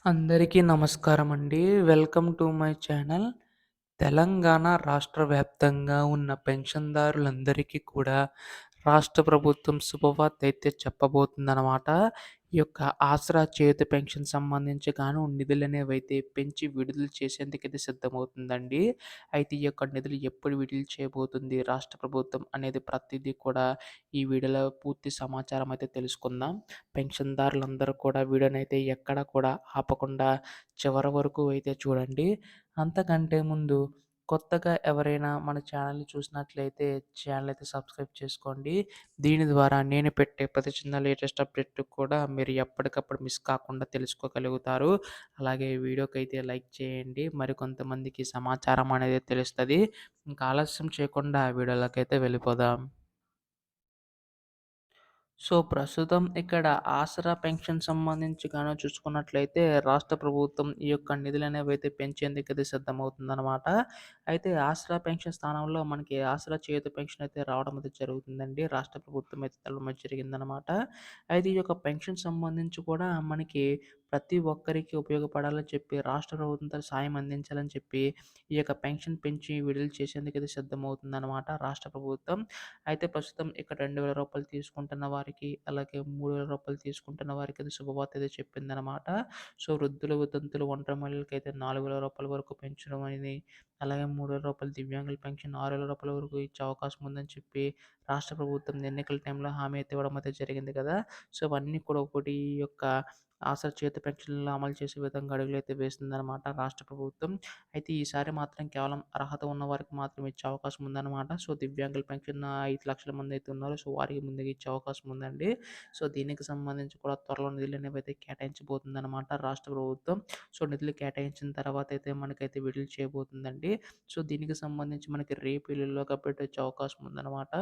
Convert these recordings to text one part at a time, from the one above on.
అందరికీ నమస్కారమండి. Welcome to my channel. Telangana రాష్ట్ర వ్యాప్తంగా ఉన్న పెన్షన్‌దారులందరికీ కూడా రాష్ట్ర ప్రభుత్వం శుభవార్త అయితే చెప్పబోతుందనమాట. ఈ యొక్క ఆసరా చేయూత పెన్షన్ సంబంధించి గాను నిధులనేవైతే పెంచి విడుదల చేసేందుకైతే సిద్ధమవుతుందండి. అయితే ఈ యొక్క నిధులు ఎప్పుడు విడుదల చేయబోతుంది రాష్ట్ర ప్రభుత్వం అనేది ప్రతిదీ కూడా ఈ వీడియోలో పూర్తి సమాచారం అయితే తెలుసుకుందాం. పెన్షన్‌దారులందరూ కూడా వీడియోనైతే ఎక్కడ కూడా ఆపకుండా చివరి వరకు అయితే చూడండి. అంతకంటే ముందు కొత్తగా ఎవరైనా మన ఛానల్‌ని చూసినట్లయితే ఛానల్ అయితే సబ్స్క్రైబ్ చేసుకోండి. దీని ద్వారా నేను పెట్టే ప్రతి చిన్న లేటెస్ట్ అప్డేట్ కూడా మీరు ఎప్పటికప్పుడు మిస్ కాకుండా తెలుసుకోగలుగుతారు. అలాగే వీడియోకైతే లైక్ చేయండి. మరికొంతమందికి సమాచారం అనేది తెలుస్తది. ఇంకా ఆలస్యం చేయకుండా వీడియోలోకైతే వెళ్ళిపోదాం. ప్రస్తుతం ఇక్కడ ఆసరా పెన్షన్ సంబంధించి గాను చూసుకున్నట్లయితే రాష్ట్ర ప్రభుత్వం ఈ యొక్క నిధులనేవైతే పెంచేందుకైతే సిద్ధమవుతుందనమాట. అయితే ఆసరా పెన్షన్ స్థానంలో మనకి ఆసరా చేయూత పెన్షన్ అయితే రావడం అయితే జరుగుతుందండి. రాష్ట్ర ప్రభుత్వం అయితే తెలవడం జరిగిందనమాట. అయితే ఈ యొక్క పెన్షన్ సంబంధించి కూడా మనకి ప్రతి ఒక్కరికి ఉపయోగపడాలని చెప్పి రాష్ట్ర ప్రభుత్వం సాయం అందించాలని చెప్పి ఈ యొక్క పెన్షన్ పెంచి విడుదల చేసేందుకైతే సిద్ధమవుతుందనమాట రాష్ట్ర ప్రభుత్వం. అయితే ప్రస్తుతం ఇక్కడ రూ. 2000 తీసుకుంటున్న వారికి, అలాగే రూ. 3000 తీసుకుంటున్న వారికైతే శుభవార్త అయితే చెప్పిందనమాట. వృద్ధులు, వితంతులు, ఒంటరి మహిళలకైతే రూ. 4000 వరకు పెంచడం అనేది, అలాగే రూ. 3000 దివ్యాంగుల పెన్షన్ రూ. 6000 వరకు ఇచ్చే అవకాశం ఉందని చెప్పి రాష్ట్ర ప్రభుత్వం ఎన్నికల టైంలో హామీ అయితే ఇవ్వడం అయితే జరిగింది కదా! ఇవన్నీ కూడా ఒకటి ఈ యొక్క ఆసరా చేయూత పెన్షన్‌లను అమలు చేసే విధంగా అడుగులైతే వేస్తుందనమాట రాష్ట్ర ప్రభుత్వం. అయితే ఈసారి మాత్రం కేవలం అర్హత ఉన్న వారికి మాత్రమే ఇచ్చే అవకాశం ఉందన్నమాట. దివ్యాంగుల పెన్షన్ 5,00,000 మంది అయితే ఉన్నారో వారికి ముందుగా ఇచ్చే అవకాశం ఉందండి. దీనికి సంబంధించి కూడా త్వరలో నిధులనేవైతే కేటాయించబోతుందన్నమాట రాష్ట్ర ప్రభుత్వం. నిధులు కేటాయించిన తర్వాత అయితే మనకైతే విడుదల చేయబోతుందండి. దీనికి సంబంధించి మనకి రేపు ఎల్లుండిలోగా అప్డేట్ వచ్చే అవకాశం ఉందన్నమాట.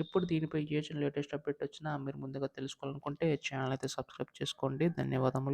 ఇప్పుడు దీనిపై ఏ చిన్న లేటెస్ట్ అప్డేట్ వచ్చినా మీరు ముందుగా తెలుసుకోవాలనుకుంటే ఛానల్ అయితే సబ్స్క్రైబ్ చేసుకోండి. ధన్యవాదములు.